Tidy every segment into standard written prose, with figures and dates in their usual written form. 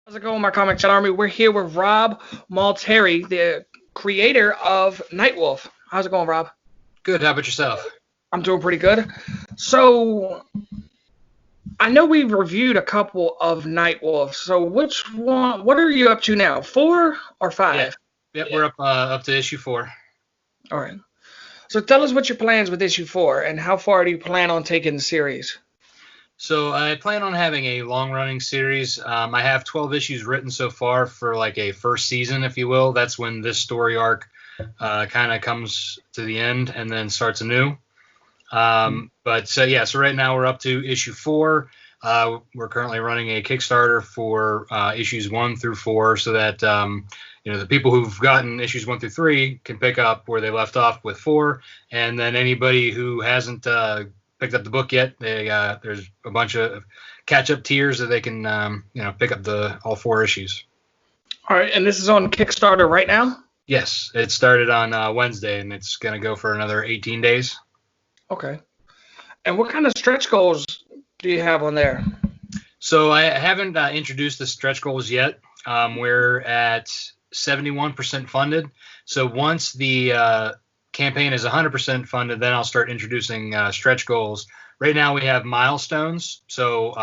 How's it going, my comic chat army? We're here with Rob Multari, the creator of Nightwolf. How's it going, Rob? Good. How about yourself? I'm doing pretty good. So, I know we've reviewed a couple of Nightwolf. So, which one? What are you up to now? 4 or 5? Yep. We're up to issue 4. All right. So, tell us what your plans with issue 4, and how far do you plan on taking the series? So I plan on having a long-running series. I have 12 issues written so far for like a first season, if you will. That's when this story arc kind of comes to the end and then starts anew. So right now we're up to issue 4. We're currently running a Kickstarter for issues 1 through 4, so that the people who've gotten issues 1 through 3 can pick up where they left off with 4, and then anybody who hasn't picked up the book yet, there's a bunch of catch-up tiers that they can pick up all 4 issues. All right, and this is on Kickstarter right now? Yes, it started on Wednesday, and it's going to go for another 18 days. Okay. And what kind of stretch goals do you have on there? So I haven't introduced the stretch goals yet. We're at 71% funded. So once the campaign is 100% funded, then I'll start introducing stretch goals. Right now we have milestones. So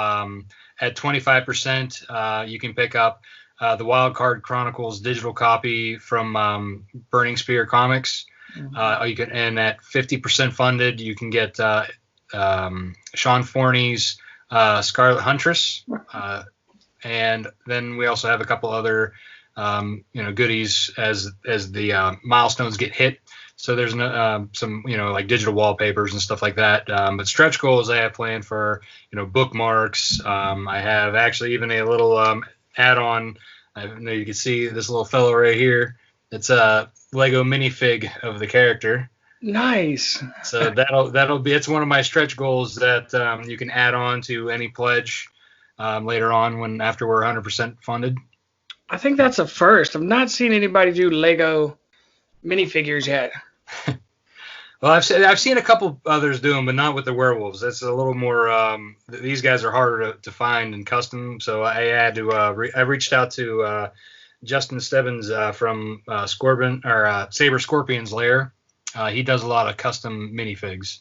at 25%, you can pick up the Wild Card Chronicles digital copy from Burning Spear Comics. Mm-hmm. And at 50% funded, you can get Sean Forney's Scarlet Huntress. And then we also have a couple other goodies as the milestones get hit. So there's some like digital wallpapers and stuff like that. But stretch goals I have planned for bookmarks. I have actually even a little add-on. I know you can see this little fellow right here. It's a Lego minifig of the character. Nice. So that'll be, it's one of my stretch goals that you can add on to any pledge later on after we're 100% funded. I think that's a first. I've not seen anybody do Lego minifigures yet. Well, I've seen a couple others do them, but not with the werewolves. That's a little more. These guys are harder to find and custom. So I had to. I reached out to Justin Stebbins from Saber Scorpion's Lair. He does a lot of custom minifigs.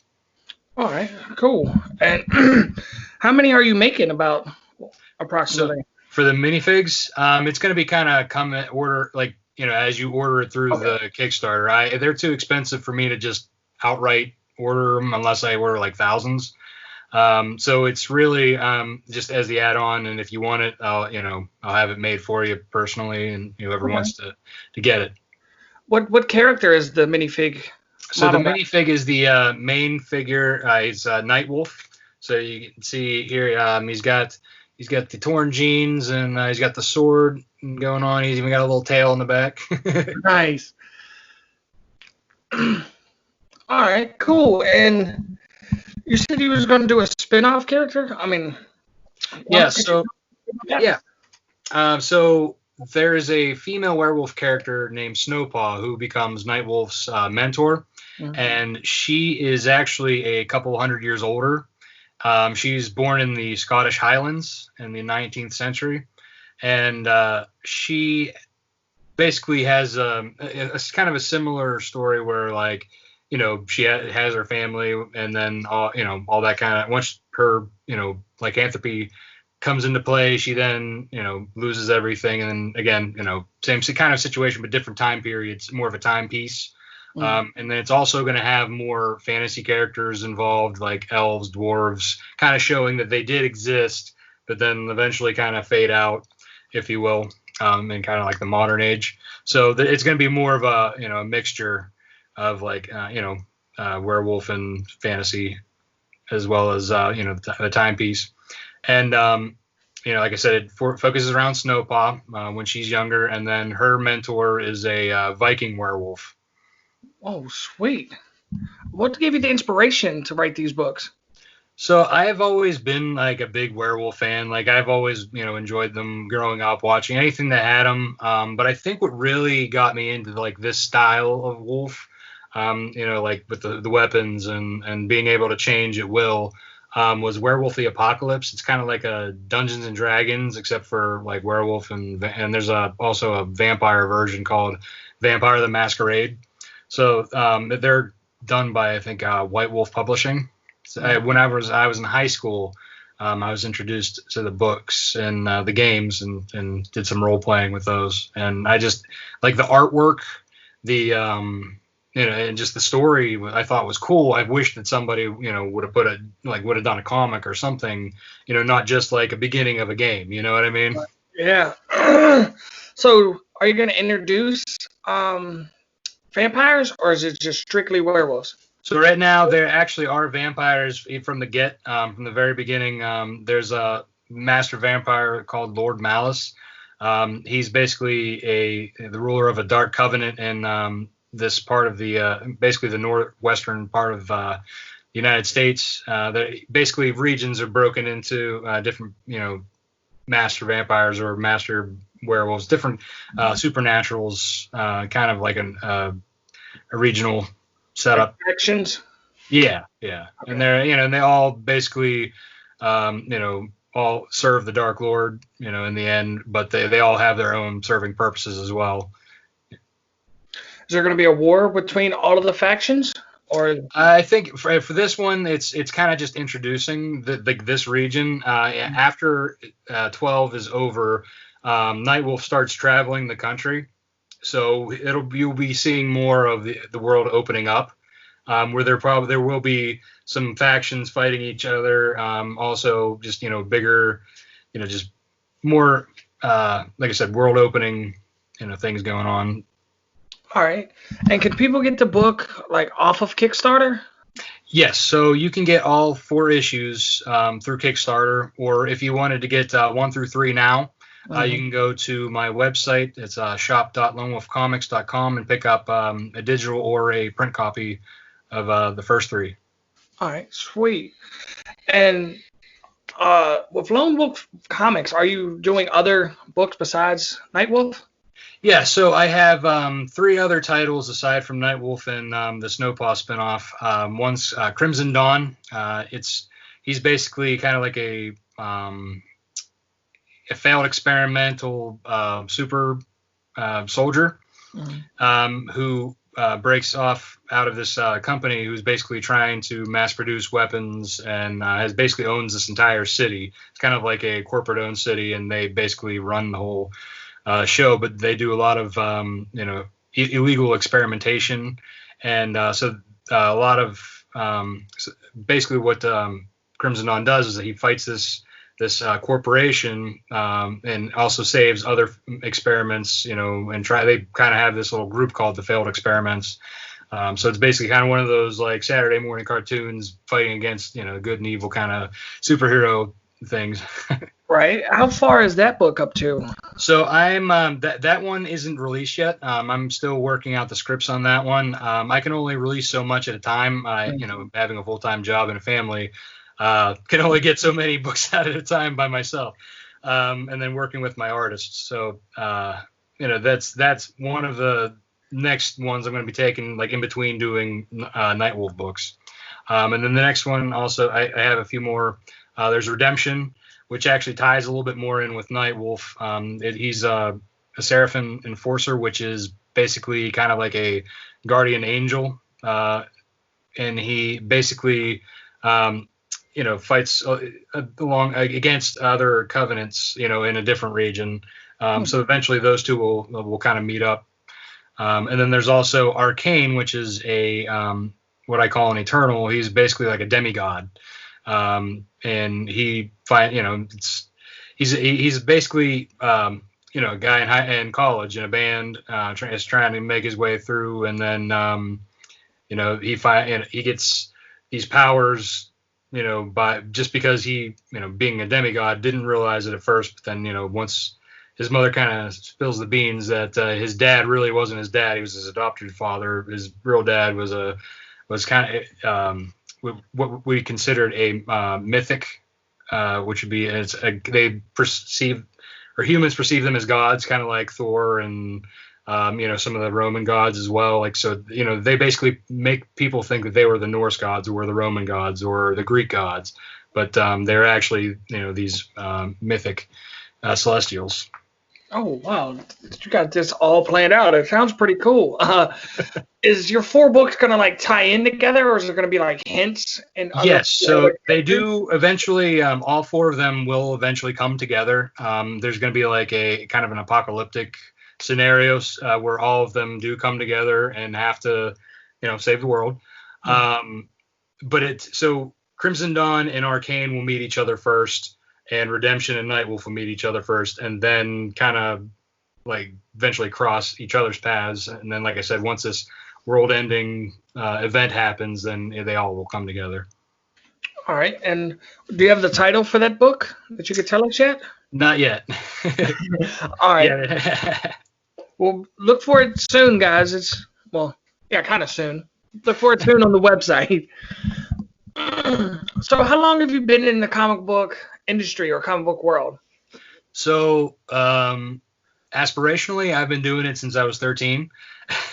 All right, cool. And how many are you making about approximately? So for the minifigs, it's going to be kind of come in order, like as you order it through the Kickstarter. They're too expensive for me to just outright order them unless I order like thousands. So it's really just as the add-on, and if you want it, I'll have it made for you personally, and whoever wants to get it. What character is the minifig? So the minifig is the main figure. He's Nightwolf. So you can see here, he's got the torn jeans, and he's got the sword going on. He's even got a little tail in the back. Nice. All right, cool. And you said you was going to do a spin-off character? I mean, yeah. So so there is a female werewolf character named Snowpaw who becomes Nightwolf's mentor, and she is actually a couple hundred years older. She's born in the Scottish Highlands in the 19th century, and she basically has a kind of a similar story where, like, she has her family, and then all that kind of, once her lycanthropy comes into play, she then loses everything, and then again same kind of situation but different time periods, more of a timepiece. And then it's also going to have more fantasy characters involved, like elves, dwarves, kind of showing that they did exist, but then eventually kind of fade out, if you will, in kind of like the modern age. So it's going to be more of a mixture of like werewolf and fantasy, as well as the timepiece. And like I said, it focuses around Snowpaw when she's younger, and then her mentor is a Viking werewolf. Oh, sweet. What gave you the inspiration to write these books? So I have always been like a big werewolf fan. Like I've always, enjoyed them growing up, watching anything that had them. But I think what really got me into like this style of wolf, like with the weapons and being able to change at will, was Werewolf the Apocalypse. It's kind of like a Dungeons and Dragons, except for like werewolf, and there's also a vampire version called Vampire the Masquerade. So they're done by, I think, White Wolf Publishing. So when I was in high school, I was introduced to the books and the games, and did some role playing with those. And I just like the artwork, the and just the story I thought was cool. I wish that somebody, would have would have done a comic or something, not just like a beginning of a game. You know what I mean? Yeah. So are you going to introduce vampires, or is it just strictly werewolves? So right now there actually are vampires from the very beginning. There's a master vampire called Lord Malice. He's basically the ruler of a dark covenant in this part of basically the northwestern part of the United States. Basically regions are broken into different, master vampires or master werewolves, different supernaturals, kind of like a regional setup. Actions. Yeah. Okay. And they're, and they all basically, all serve the Dark Lord, in the end, but they all have their own serving purposes as well. Is there going to be a war between all of the factions? Or I think for this one, it's kind of just introducing this region. After 12 is over, Nightwolf starts traveling the country, so you'll be seeing more of the world opening up, where there will be some factions fighting each other. Also, just bigger, just more like I said, world opening, things going on. All right. And can people get the book off of Kickstarter? Yes. So you can get all 4 issues through Kickstarter, or if you wanted to get 1 through 3 now, you can go to my website. It's shop.lonewolfcomics.com and pick up a digital or a print copy of the first 3. All right. Sweet. And with Lone Wolf Comics, are you doing other books besides Nightwolf? Yeah, so I have 3 other titles aside from Nightwolf and the Snowpaw spinoff. One's Crimson Dawn. He's basically kind of like a failed experimental super soldier who breaks off out of this company who's basically trying to mass produce weapons and has basically owns this entire city. It's kind of like a corporate owned city, and they basically run the whole show, but they do a lot of illegal experimentation, and so a lot of basically what Crimson Dawn does is that he fights this corporation and also saves other experiments, and they kind of have this little group called the Failed Experiments. So it's basically kind of one of those like Saturday morning cartoons fighting against good and evil kind of superhero things. Right. How far is that book up to? So I'm that one isn't released yet. I'm still working out the scripts on that one. I can only release so much at a time. Having a full-time job and a family, can only get so many books out at a time by myself. And then working with my artists. So that's one of the next ones I'm going to be taking in between doing Nightwolf books. And then the next one also I have a few more. There's Redemption, which actually ties a little bit more in with Nightwolf. He's a Seraphim Enforcer, which is basically kind of like a guardian angel, and he basically, fights along against other covenants, in a different region. So eventually those two will kind of meet up. And then there's also Arcane, which is a what I call an Eternal. He's basically like a demigod. And he's basically a guy in college in a band, is trying to make his way through, and then he gets these powers, just because he, being a demigod, didn't realize it at first, but then once his mother kind of spills the beans that his dad really wasn't his dad, he was his adopted father. His real dad was kind of what we considered a mythic, which would be humans perceive them as gods, kind of like Thor and some of the Roman gods as well. They basically make people think that they were the Norse gods or the Roman gods or the Greek gods, but they're actually these mythic celestials. Oh, wow. You got this all planned out. It sounds pretty cool. Is your 4 books going to like tie in together, or is there going to be like hints and other? Yes, so they do eventually, all 4 of them will eventually come together. There's going to be like a kind of an apocalyptic scenarios where all of them do come together and have to, save the world. But so Crimson Dawn and Arcane will meet each other first, and Redemption and Nightwolf will meet each other first, and then kind of like eventually cross each other's paths. And then, like I said, once this world-ending event happens, then they all will come together. All right. And do you have the title for that book that you could tell us yet? Not yet. All right. Yeah. Well, look for it soon, guys. Kind of soon. Look for it soon on the website. So how long have you been in the comic book industry or comic book world? So aspirationally, I've been doing it since I was 13.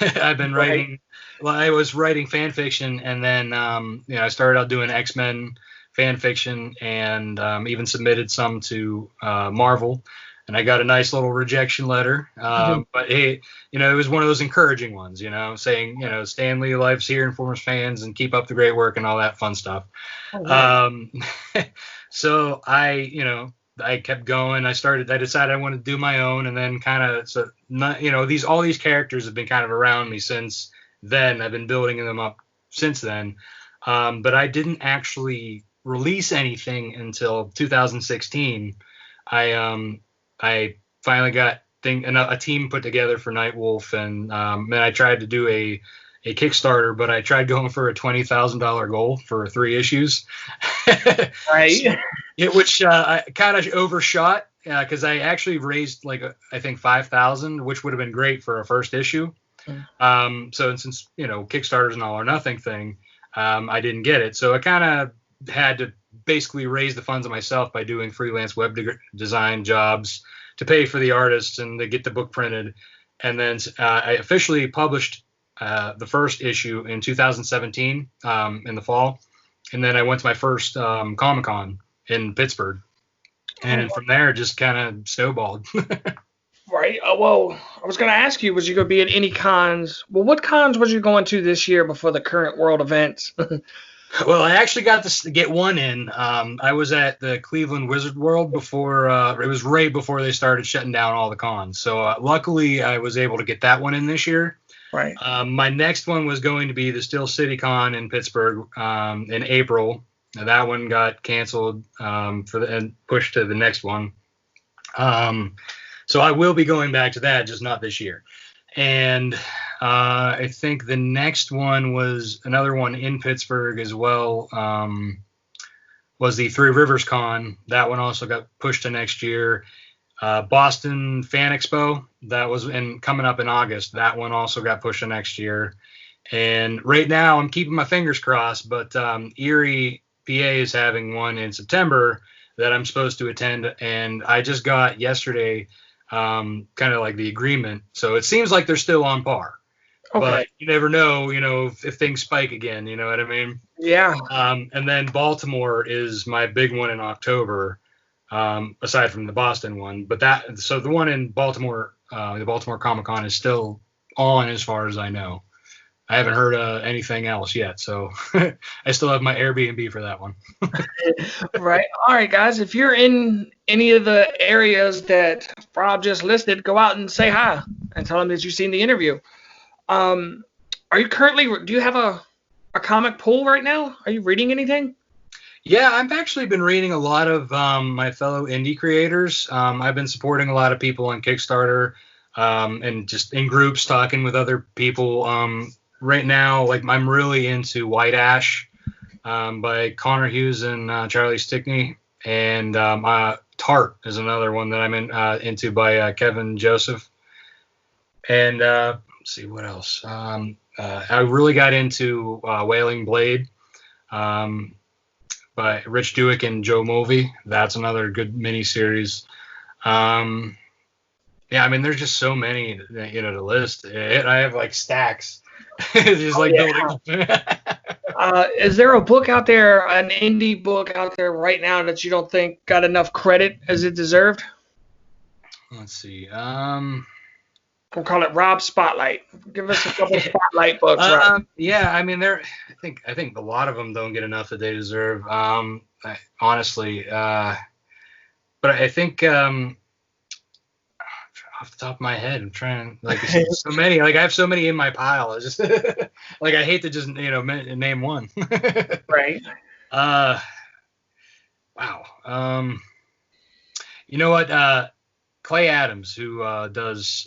I've been writing. Well, I was writing fan fiction, and then I started out doing X-Men fan fiction, and even submitted some to Marvel, and I got a nice little rejection letter. But hey, it was one of those encouraging ones, saying, Stan Lee lives here and forms fans, and keep up the great work and all that fun stuff. Oh, right. So I kept going. I decided I wanted to do my own, and then all these characters have been kind of around me since then. I've been building them up since then. But I didn't actually release anything until 2016. I finally got a team put together for Nightwolf, and then I tried to do a Kickstarter, but I tried going for a $20,000 goal for 3 issues. Right. Which I kind of overshot, because I actually raised I think $5,000, which would have been great for a first issue. So since Kickstarter's an all or nothing thing, I didn't get it. So I kind of had to basically raise the funds myself by doing freelance web design jobs to pay for the artists and to get the book printed. And then I officially published the first issue in 2017 in the fall. And then I went to my first Comic-Con in Pittsburgh. And from there, just kind of snowballed. Right. Well, I was going to ask you, was you going to be at any cons? Well, what cons was you going to this year before the current world events? Well, I actually got to get one in. I was at the Cleveland Wizard World before, it was right before they started shutting down all the cons. So luckily, I was able to get that one in this year. Right. My next one was going to be the Steel City Con in Pittsburgh in April. Now, that one got canceled and pushed to the next one. So I will be going back to that, just not this year. And I think the next one was another one in Pittsburgh as well, was the Three Rivers Con. That one also got pushed to next year. Boston Fan Expo, that was coming up in August. That one also got pushed to next year. And right now I'm keeping my fingers crossed, but Erie, PA is having one in September that I'm supposed to attend. And I just got yesterday kind of like the agreement. So it seems like they're still on par. Okay. But you never know, if things spike again, you know what I mean? Yeah. And then Baltimore is my big one in October, aside from the Boston one. But so the one in Baltimore, the Baltimore Comic-Con is still on as far as I know. I haven't heard anything else yet, so I still have my Airbnb for that one. Right. All right, guys. If you're in any of the areas that Rob just listed, go out and say hi and tell them that you've seen the interview. Do you have a comic pool right now? Are you reading anything? Yeah, I've actually been reading a lot of my fellow indie creators. I've been supporting a lot of people on Kickstarter and just in groups talking with other people. Right now, I'm really into White Ash by Connor Hughes and Charlie Stickney, and Tart is another one that I'm into by Kevin Joseph. And let's see what else. I really got into Wailing Blade by Rich Dewick and Joe Mulvey. That's another good miniseries. Yeah, there's just so many to list. I have stacks. Just building. Is there a book out there, an indie book out there right now that you don't think got enough credit as it deserved? Let's see. We'll call it Rob Spotlight. Give us a couple Spotlight books, Rob. Yeah, I mean, I think a lot of them don't get enough that they deserve. Honestly, but I think off the top of my head, I'm trying, like, so many. Like, I have so many in my pile. It's just like, I hate to just name one. Right. Wow. You know what? Clay Adams, who does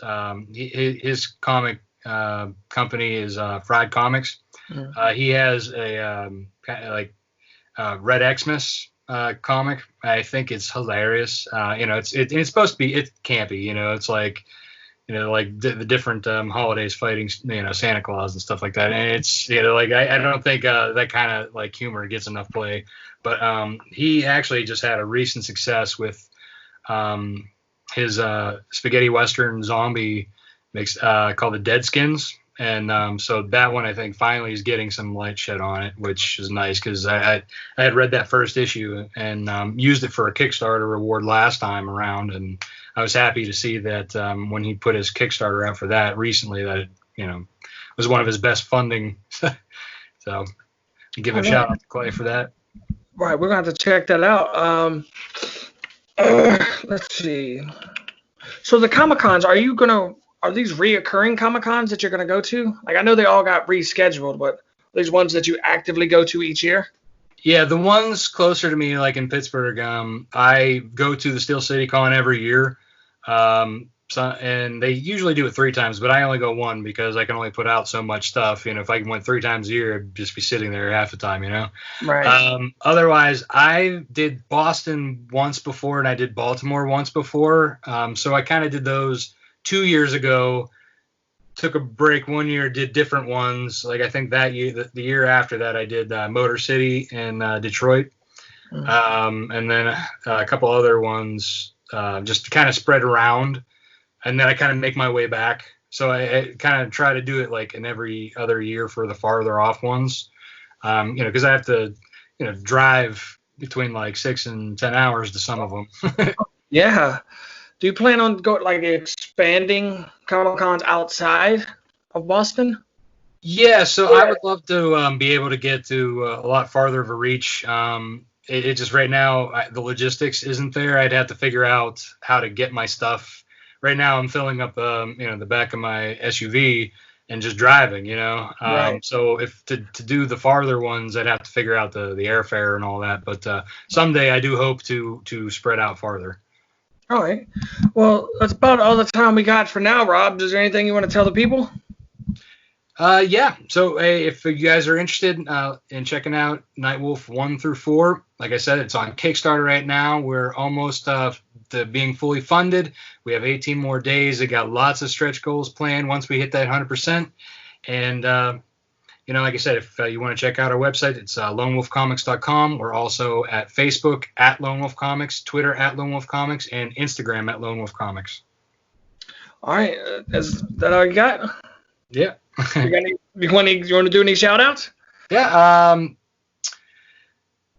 his comic company is Fried Comics. Mm. He has a kind of like Red Xmas comic. I think it's hilarious. It's supposed to be, it's campy. It's like the different holidays fighting Santa Claus and stuff like that. And it's like I don't think that kind of like humor gets enough play. But he actually just had a recent success with his spaghetti western zombie mix called the Deadskins. And so that one, I think, finally is getting some light shed on it, which is nice because I had read that first issue and used it for a Kickstarter reward last time around, and I was happy to see that when he put his Kickstarter out for that recently, that it was one of his best funding. So give a shout out to Clay for that. Right, we're gonna have to check that out. Let's see. So the Comic Cons, are these reoccurring Comic Cons that you're gonna go to? Like, I know they all got rescheduled, but these ones that you actively go to each year? Yeah, the ones closer to me, like in Pittsburgh, I go to the Steel City Con every year. And they usually do it 3 times, but I only go 1 because I can only put out so much stuff. If I went 3 times a year, I'd just be sitting there half the time, Right. Otherwise, I did Boston once before and I did Baltimore once before. So I kind of did those 2 years ago, took a break 1 year, did different ones. Like I think that year, the year after that, I did Motor City and Detroit. And then a couple other ones just kind of spread around. And then I kind of make my way back. So I kind of try to do it like in every other year for the farther off ones. Because I have to, drive between like 6 and 10 hours to some of them. Yeah. Do you plan on expanding Comic Cons outside of Boston? Yeah, so I would love to be able to get to a lot farther of a reach. It just right now, the logistics isn't there. I'd have to figure out how to get my stuff. Right now, I'm filling up, the back of my SUV and just driving, Right. So if to do the farther ones, I'd have to figure out the airfare and all that. But someday I do hope to spread out farther. All right. Well, that's about all the time we got for now, Rob. Is there anything you want to tell the people? Yeah. So if you guys are interested in checking out Nightwolf 1 through 4, like I said, it's on Kickstarter right now. We're almost to being fully funded. We have 18 more days. I got lots of stretch goals planned once we hit that 100%. And like I said, if you want to check out our website, it's lonewolfcomics.com. We're also at Facebook at Lone Wolf Comics, Twitter at Lone Wolf Comics, and Instagram at Lone Wolf Comics. All right. Is that all you got? Yeah. You want to do any shout outs? Yeah.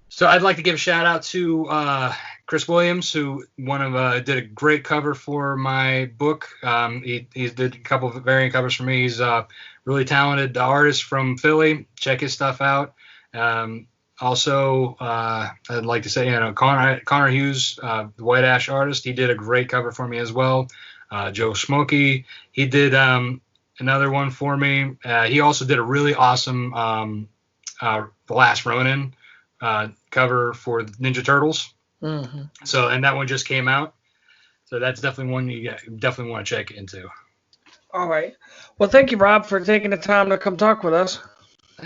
So I'd like to give a shout out to Chris Williams, who did a great cover for my book. He did a couple of variant covers for me. He's a really talented artist from Philly. Check his stuff out. Also, I'd like to say, Connor Hughes, the White Ash artist, he did a great cover for me as well. Joe Smokey, he did another one for me. He also did a really awesome The Last Ronin cover for Ninja Turtles. Mm-hmm. So, and that one just came out. So that's definitely one you definitely want to check into. All right. Well, thank you, Rob, for taking the time to come talk with us.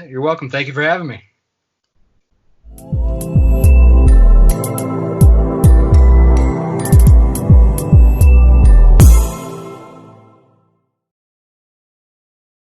You're welcome. Thank you for having me.